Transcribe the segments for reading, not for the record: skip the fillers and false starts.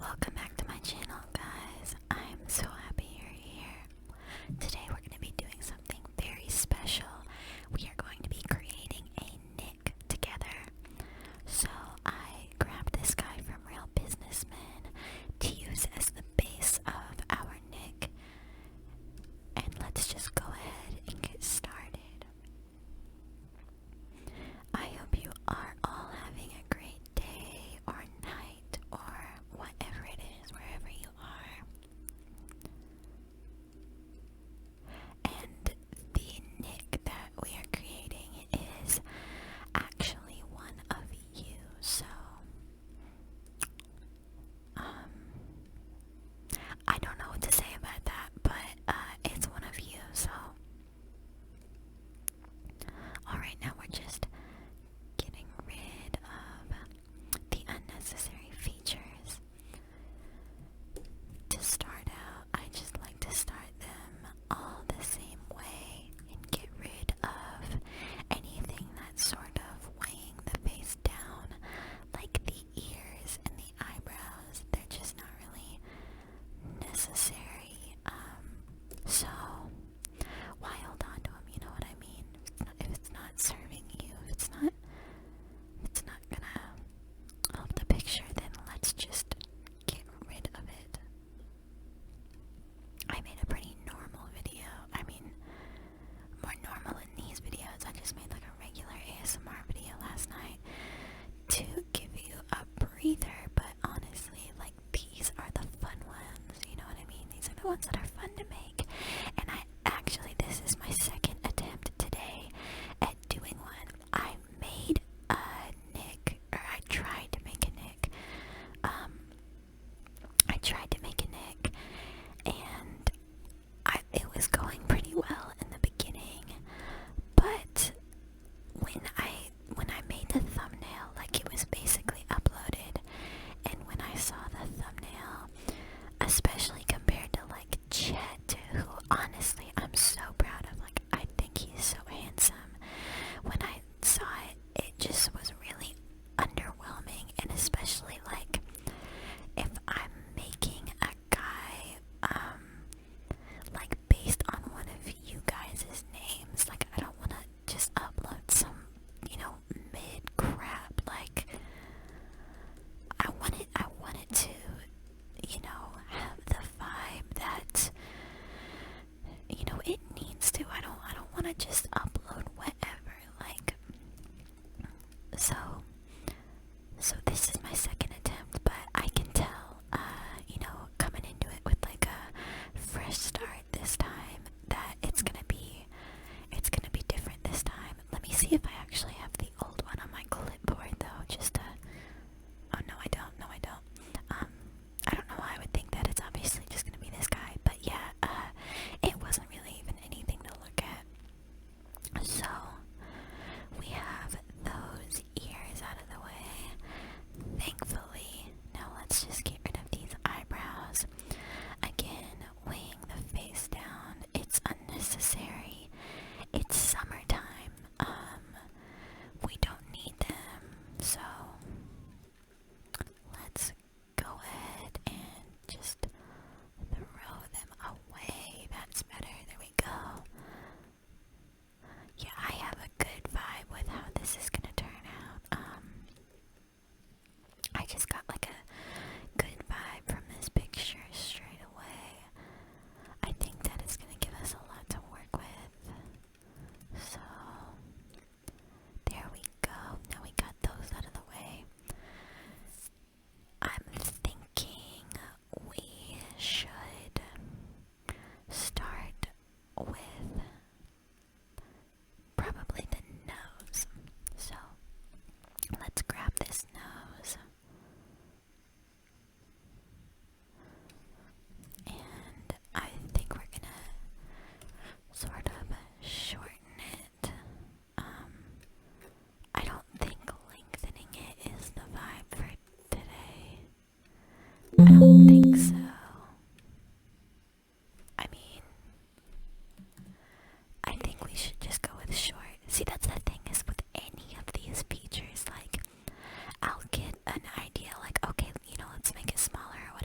Welcome back to my channel, guys. I'm so happy you're here. Today we're going to be doing something very special. We are going to be creating a nick together. So I grabbed this guy from Real Businessman to use as the base of our nick. And let's just go ahead and get started. I hope you are all having a great day or night or whatever it is, wherever you are. And the nick that we are creating is actually one of you, so I don't know what to say about that, but it's one of you, so alright, now we're just getting rid of the unnecessary features. To start out, I just like to start them all the same way and get rid of anything that's sort of weighing the face down, like the ears and the eyebrows. They're just not really necessary. So why hold on to them? You know what I mean? If it's not serving you, if it's not gonna help the picture, then let's just get rid of it. I made a pretty normal video. I mean, more normal in these videos. I just made like a regular ASMR video last night to give you a breather, but honestly, like, these are the fun ones, you know what I mean? These are the ones that are fun to make. And this is my second attempt today at doing one. I made a nick, or I tried to make a nick. I tried to make a nick, and it was going pretty well in the beginning, but when I made the thumbnail, like, it was basically uploaded, and when I saw the thumbnail, especially compared to like Chet, who honestly I'm so proud of, like, I think he's so handsome. When I saw it, it just was really underwhelming, and especially like if I'm making a guy like based on one of you guys' names, like, I don't want to just upload some, mid crap. Like, I want it to, have the vibe that, it needs to. I don't want to just upload whatever, like, so this is my second attempt, but I can tell, coming into it with like a fresh start this time, that it's gonna be different this time. Let me see if I actually have the old one on my clipboard though, just to, oh no I don't, I don't know why I would think that. It's obviously just gonna be this guy, but yeah, it wasn't really even anything to look at. So we have those ears out of the way, thankfully. Now let's just get rid of these eyebrows. Again, weighing the face down, it's unnecessary. It's summertime. We don't need them, so let's go ahead and just throw them away. That's better. There we go. Yeah, I have a good vibe with how this is gonna turn out. I just got like a good vibe from this picture straight away. I think that it's gonna give us a lot to work with. So there we go. Now we got those out of the way. I'm thinking we should start with probably the nose. So let's grab this nose. And I think we're gonna sort of shorten it. I don't think lengthening it is the vibe for today. I don't think so. I mean, I think we should just go with short. See, that's the thing, is with any of these features, like, I'll get an idea, like, okay, let's make it smaller or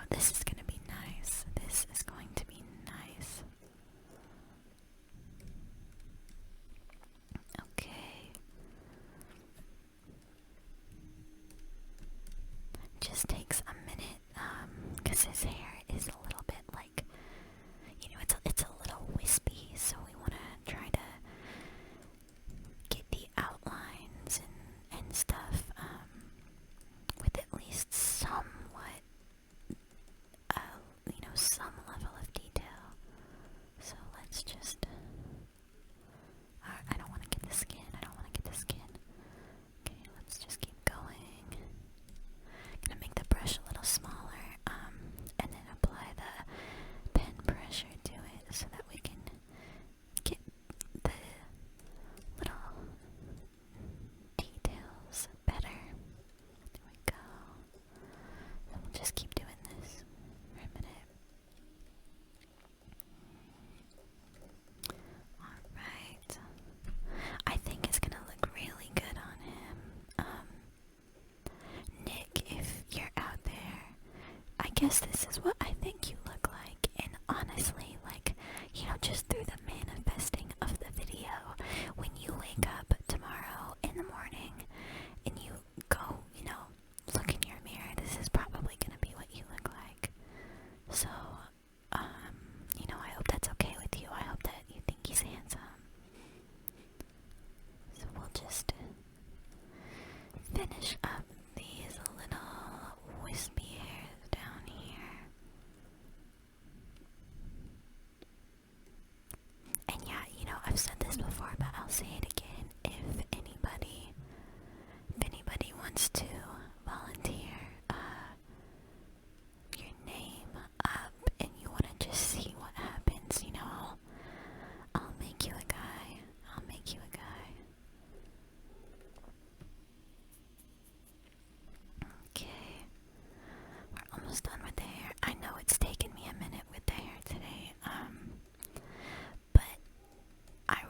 this is gonna be nice. This is going to be nice. Okay. Just takes a minute, because his hair is a little bit like, it's a little wispy, so we want to try to get the outlines and stuff, with at least somewhat, some level of detail. So let's just, I don't want to get the skin, Okay, let's just keep going. Gonna make the brush a little smaller, and then apply the pen pressure to it so that we can get the little details better. There we go. And we'll just keep doing this for a minute. Alright. I think it's gonna look really good on him. Nick, if you're out there, I guess this is what I think you look like. And honestly, like, just through the manifesting of the video, when you wake up tomorrow in the morning and you go, look in your mirror, this is probably gonna be what you look like. So, I hope that's okay with you. I hope that you think he's handsome. So we'll just finish up these little wispy hairs down here. And yeah, I've said this before, but I'll say it again. If anybody wants to volunteer your name up and you want to just see what happens, I'll make you a guy. Okay. We're almost done with the hair. I know it's taken me a minute with the hair today, but I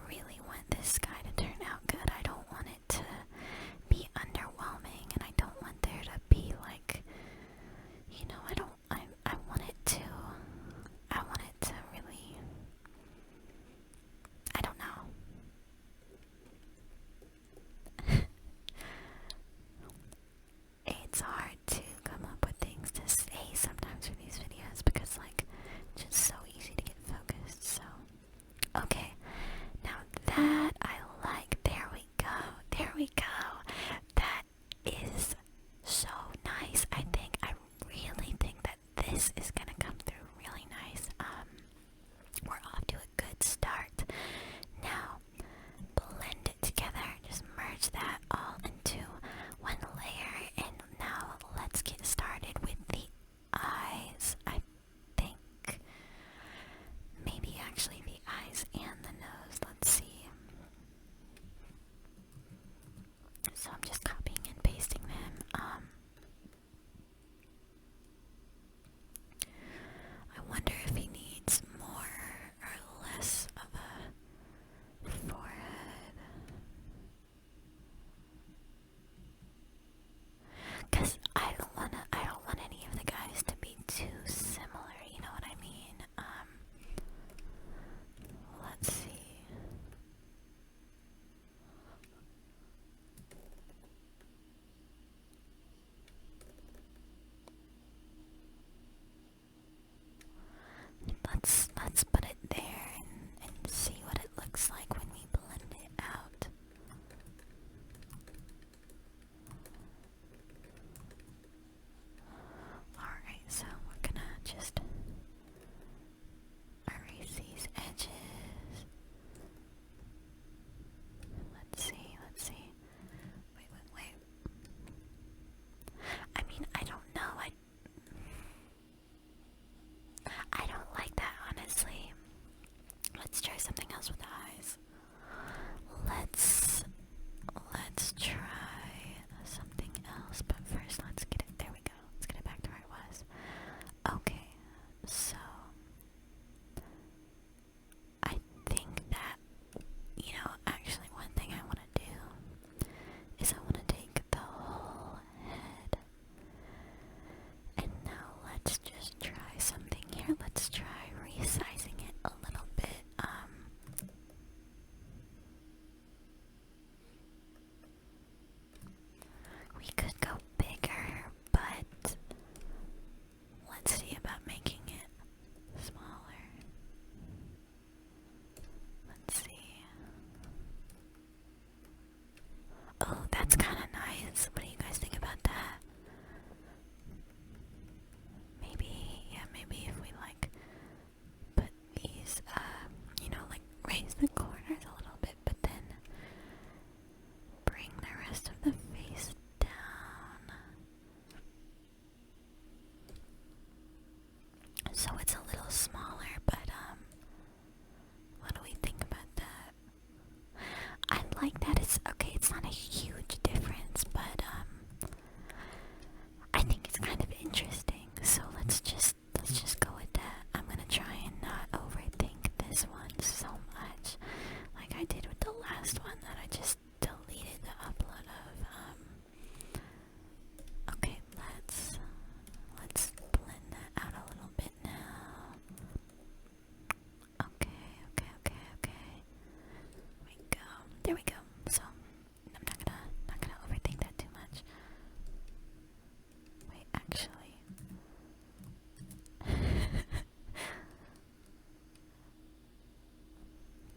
really want this guy to turn out good. I don't want it to be underwhelming, and I don't want there to be like, I want it to really, I don't know. It's hard to come up with things to say sometimes for these videos because, like, it's just so easy to get focused. So, okay, now that I like, there we go. That is so nice. I really think that this is gonna come through really nice. We're off to a good start. Now, blend it together. Just merge that all into one layer. And now let's get started with the eyes. I think maybe actually the eyes and the nose. Let's see. So I'm just copying and pasting them. I wonder if he needs more or less of a forehead. Cause I don't want any of the guys to be too similar, you know what I mean? Let's see. Let's put it there and see what it looks like when we blend it out. Alright, so we're gonna just erase these edges. Let's see. Wait. I mean, I don't know. I don't like that, honestly. interesting. So let's just go with that. I'm gonna try and not overthink this one so much, like I did with the last one that I just deleted the upload of. Okay, let's blend that out a little bit now. Okay. There we go. So I'm not gonna overthink that too much. Wait, actually.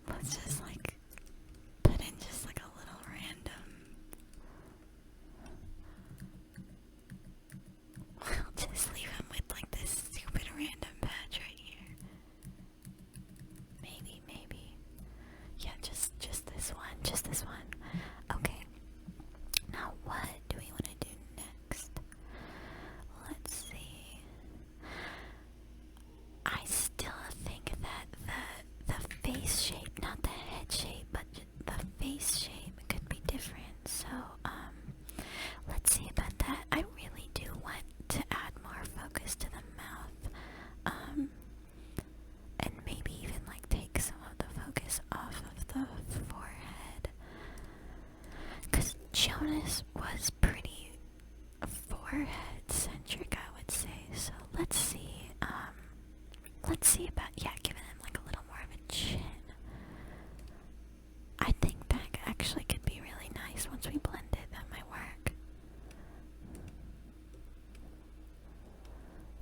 Let's just like put in just like a little random. We'll just leave him with like this stupid random patch right here. Maybe. Yeah, just this one. Just this one. Okay. Now what do we want to do next? Let's see. I still think that the face shape, not the head shape, but the face shape could be different. So let's see about that. I really do want to add more focus to the mouth. And maybe even like take some of the focus off of the forehead. Because Jonas was pretty forehead centric, I would say. So let's see about, yeah, giving him like a little more of a chin. I think that actually could be really nice once we blend it. That might work.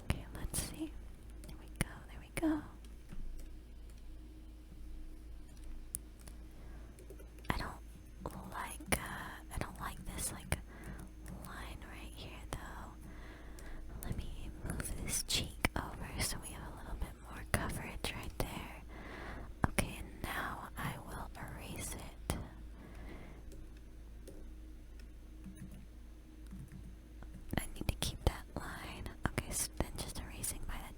Okay, let's see. There we go. I don't like this like line right here though. Let me move this cheek over so we have a little bit more coverage right there. Okay, and now I will erase it. I need to keep that line. Okay, so then just erasing by the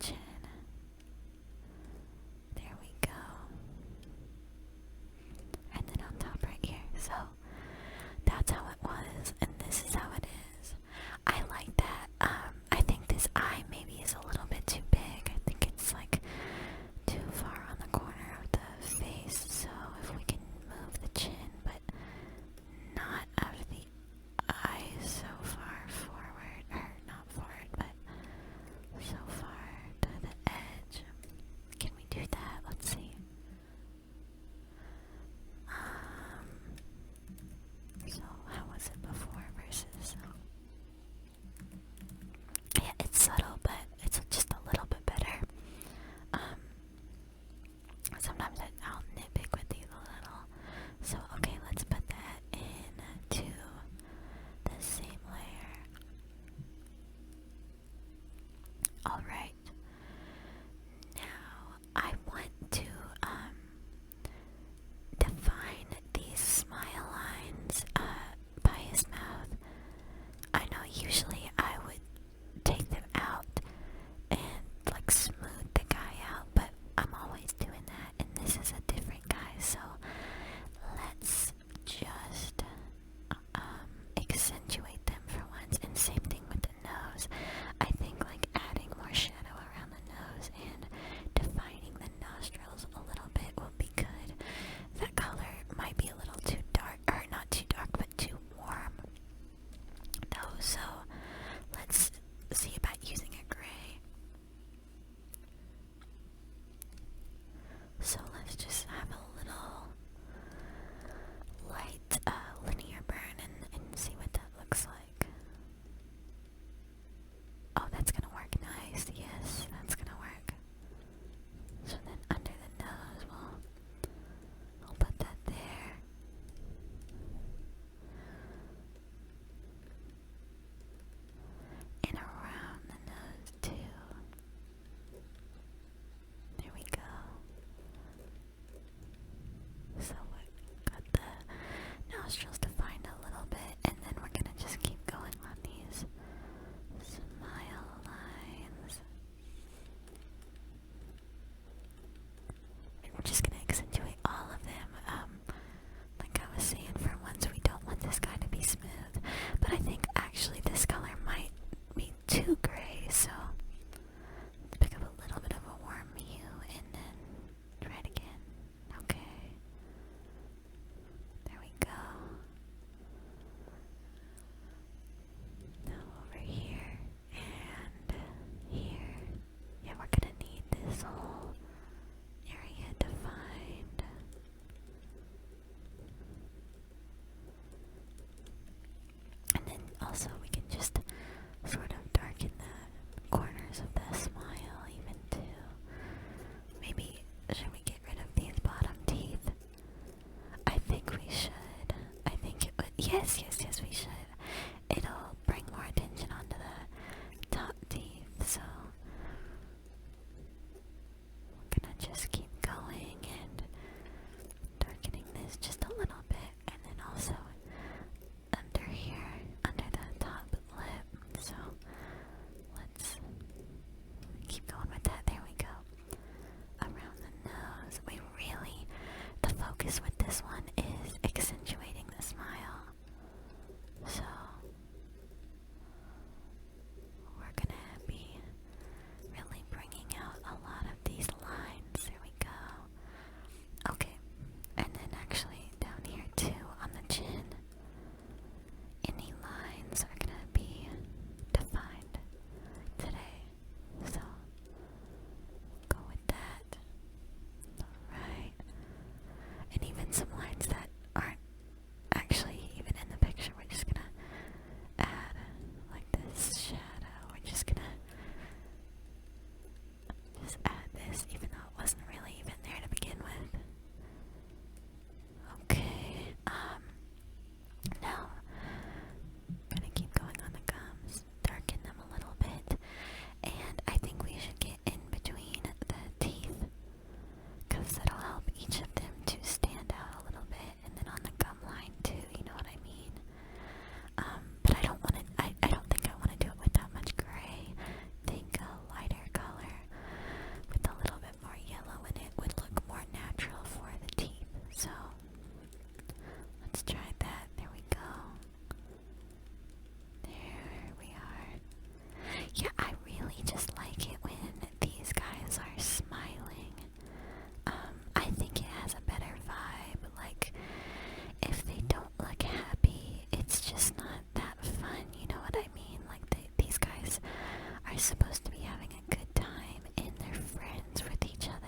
supposed to be having a good time and they're friends with each other.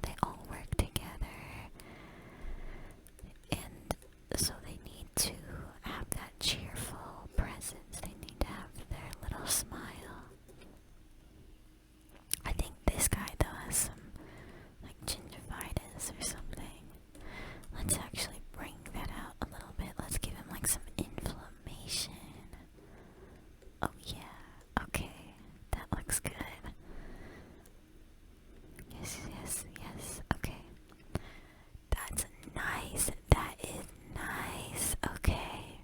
They all work together, and so they need to have that cheerful presence. They need to have their little smile. I think this guy though has some like gingivitis or something. Let's actually bring that out a little bit. Let's give him like some inflammation. Oh yeah, okay, that looks good. Yes, yes, yes, okay. That's nice, that is nice, okay.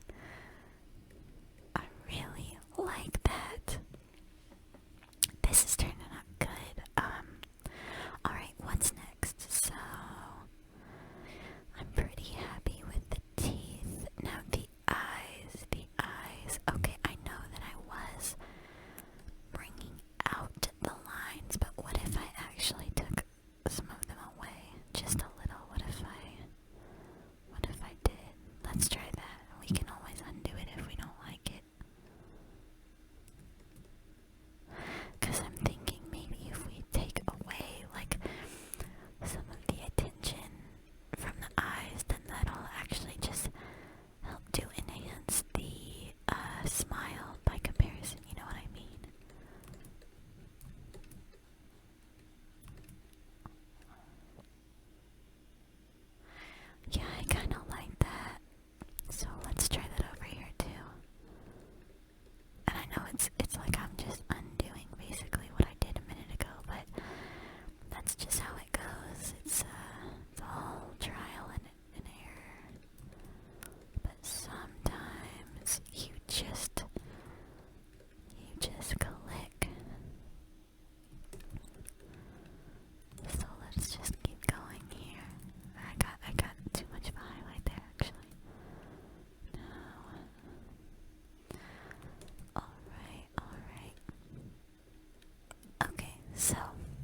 I really like that. This is turning out good. Alright, what's next? So, I'm pretty happy with the teeth. Now the eyes. Okay, I know that I was bringing out the lines, but what if I actually took some of them away? Just a little. What if I did? Let's try that. We can always undo it if we don't like it. Because I'm thinking maybe if we take away like some of the attention from the eyes, then that'll actually just help to enhance the smile by comparison, you know what I mean? Yeah, I kind of like that. So let's try that over here too. And I know it's like I'm just undoing basically what I did a minute ago, but that's just how it goes. It's all trial and error. But sometimes you just click. So let's just keep going here. I got too much of a highlight there actually. No. Alright. Okay, so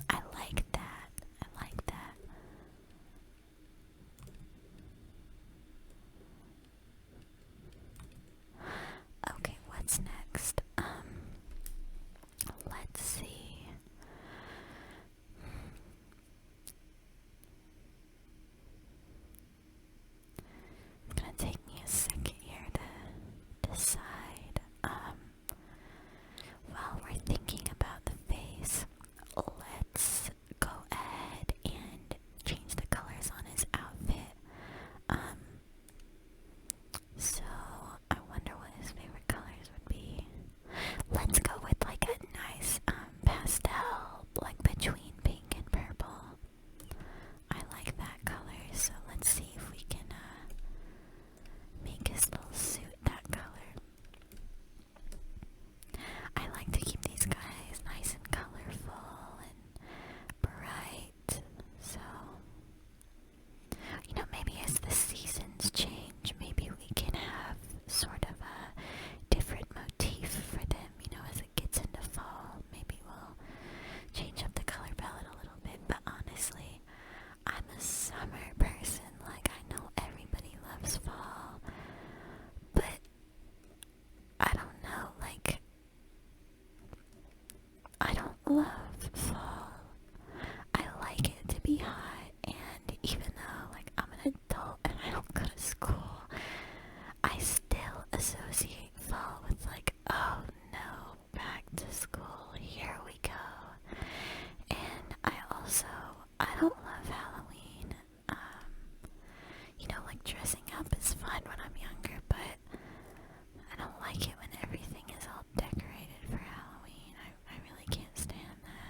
I like that. Okay, what's next? Let's see. It's gonna take me a second here to decide. While we're thinking about the face, let's go ahead and change the colors on his outfit. So I wonder what his favorite colors would be. Let's go with like a nice pastel, like between pink and purple. I like that color, so let's see if we can make his little suit that color. I like to keep these guys nice and colorful and bright, so maybe as the seasons change, maybe we can have sort of a different motif for them, as it gets into fall. Maybe we'll change up the color palette a little bit, but honestly, I'm a summer person. Like, I know everybody loves fall, but I don't know, like, I don't love fall. I like it to be hot, and even though, like, I'm an adult and I don't go to school, I still associate fall with, like, oh no, back to school, here we go. And I don't love Halloween. Like, dressing up is fun when I'm younger, but I don't like it when everything is all decorated for Halloween. I really can't stand that.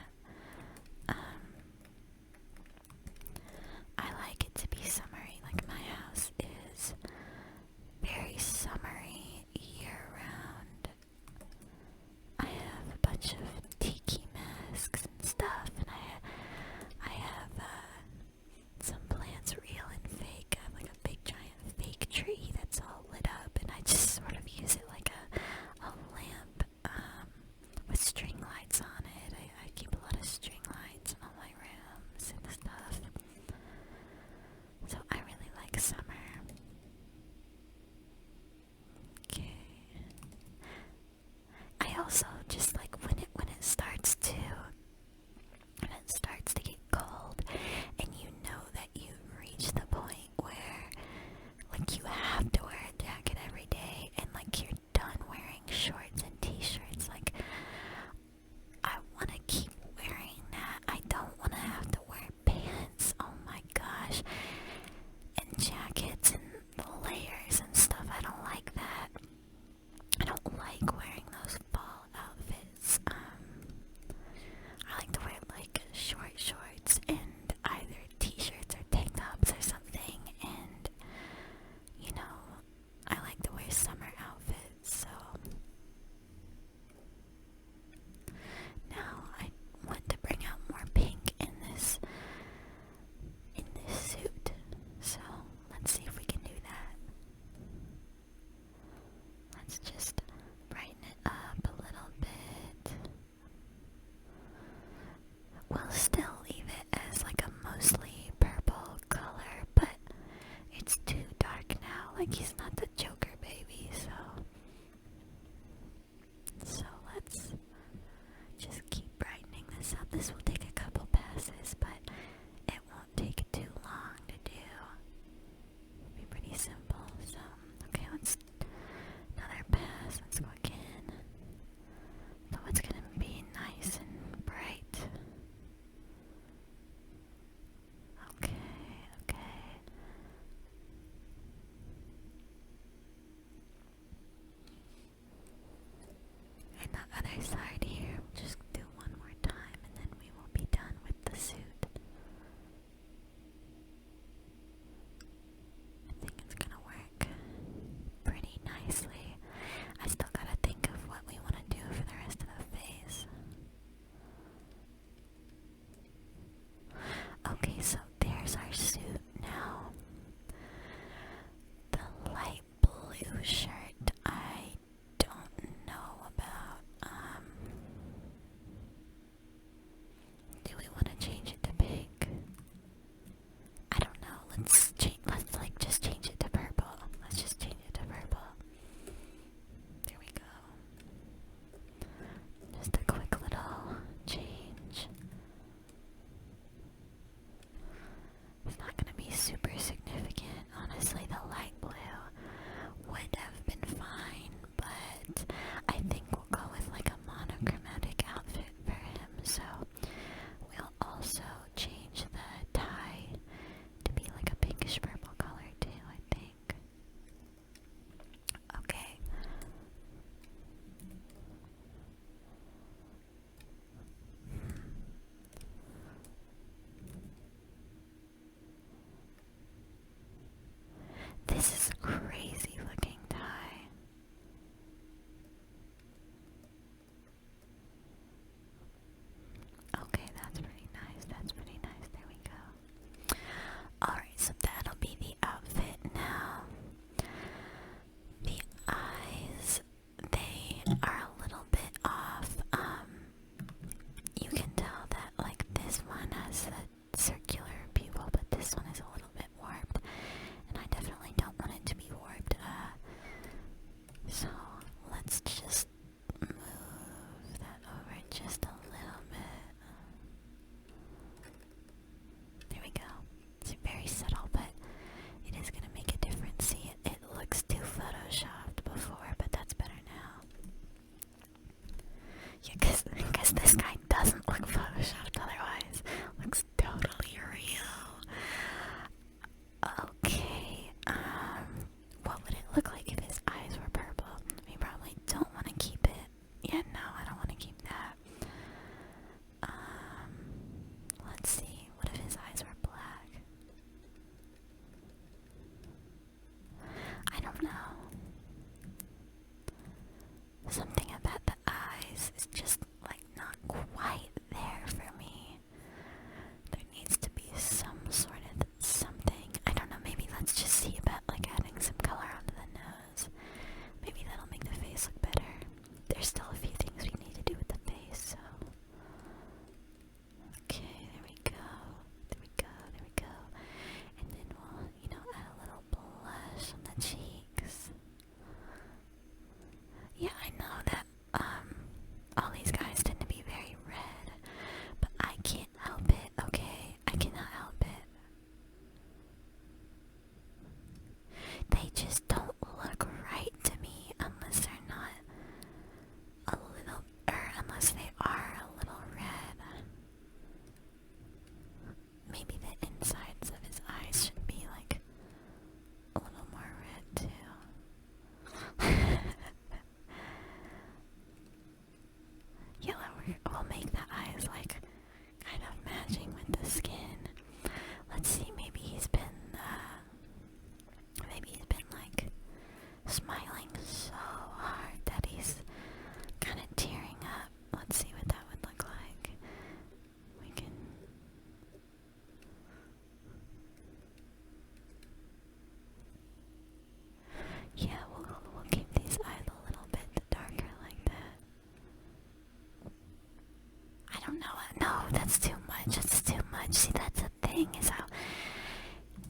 See, that's the thing, is I'll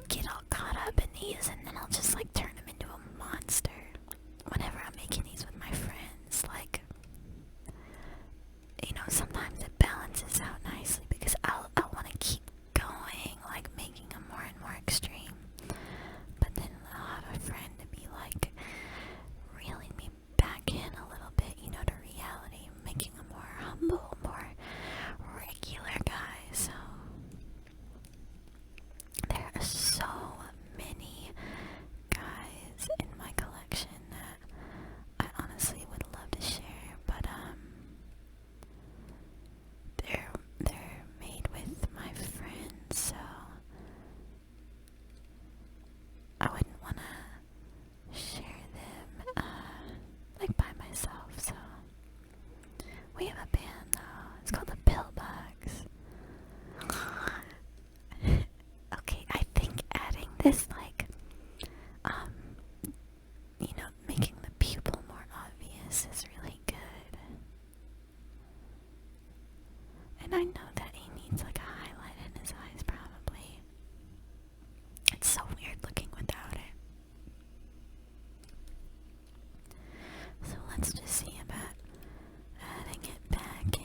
get all caught up in these and then I'll just like turn them into a monster whenever I'm making these with my friends. Like, you know, sometimes it balances out nicely because I'll want to keep going, like making them more and more extreme. But then I'll have a friend to be like reeling me back in a little bit, you know, to reality, making a more humble, more regular guy. So there are so many guys in my collection that I honestly would love to share, but they're made with my friends, so I wouldn't want to share them like by myself. So we have a band though. It's called the Pillbugs. Okay, I think adding this, like, you know, making the pupil more obvious is really good. And I know that he needs like a highlight in his eyes, probably. It's so weird looking without it. So let's just see about adding it back in.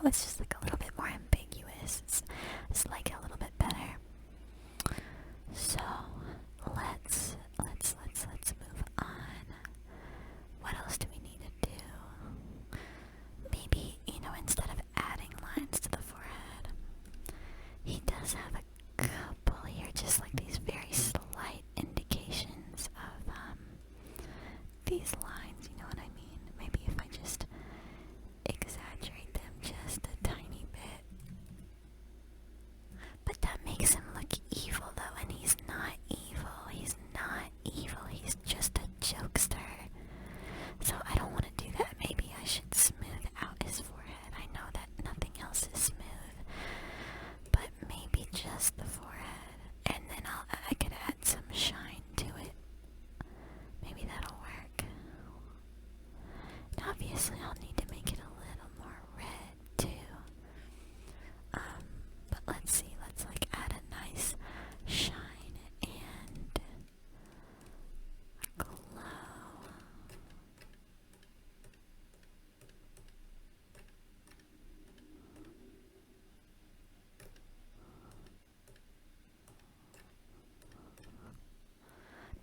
it's just like a little bit more ambiguous. It's like a little bit better. So let's move on. What else do we need to do? Maybe, instead of adding lines to the forehead, he does have a couple here, just like these very slight indications of these lines, you know what I mean? Maybe if I just exaggerate them just a tiny bit. But that makes him look evil though, and he's not evil. He's not evil. He's just a jokester. So I don't want to do that. Maybe I should smooth out his forehead. I know that nothing else is smooth, but maybe just the forehead, and then I could add some shine to it. Maybe that'll work. Now obviously I'll need to make it a little more red too. But let's see, let's like add a nice shine and glow.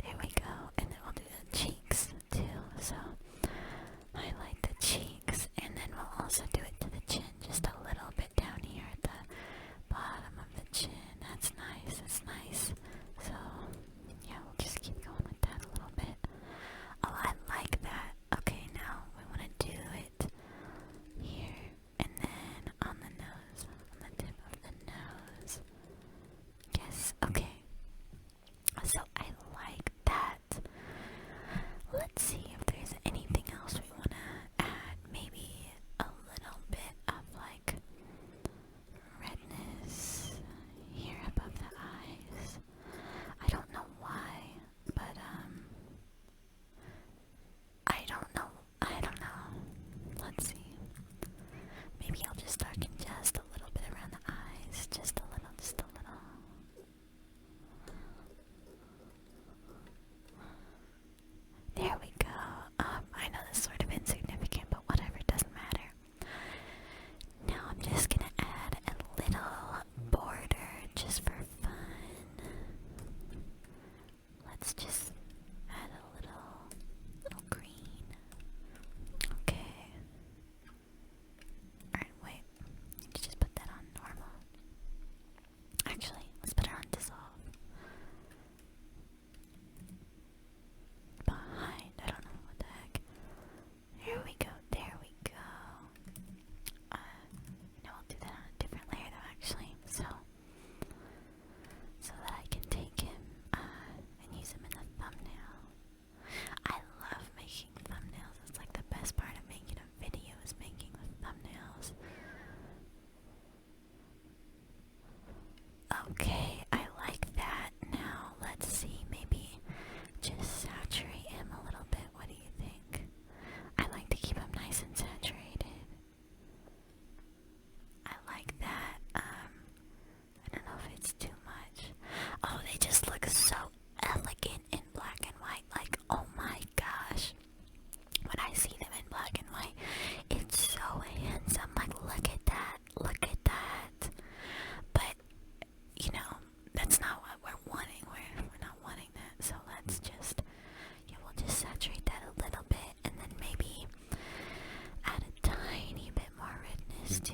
There we go, and then we'll do the cheeks too. So highlight the cheeks, and then we'll also do it to the chin, just a little bit down here at the bottom of the chin. That's nice, that's nice. So yeah, we'll just keep going with that a little bit. Oh, I like that. Okay, now we want to do it here, and then on the nose, on the tip of the nose. Yes, okay. So I like that. Let's see if there's anything else we want to add. Maybe a little bit of like redness here above the eyes. I don't know why, but I don't know. Let's see. Maybe I'll just darken just a little bit around the eyes. Just a little, just a little. There we go. I know this is sort of insignificant, but whatever, it doesn't matter. Now I'm just gonna add a little border just for fun. Let's just add a little green. Okay. Alright, wait. Let's just put that on normal. Actually, let's put it on dissolve. Behind, I don't know what the heck. There we go, there we go. I'll do that on a different layer though, actually, so that I can take him and use him in the thumbnail. I love making thumbnails. It's like the best part of making a video is making the thumbnails. Okay, I like that. Now let's see, maybe just saturate him a little bit. What do you think? I like to keep him nice and saturated. I like that. I don't know if it's too much. Oh, they just look so elegant in black and white. Like, oh my gosh. When I see them in black and white, it's so handsome. Like, look at that. Look at that. But, that's not what we're wanting. We're not wanting that. So let's just, we'll just saturate that a little bit, and then maybe add a tiny bit more redness to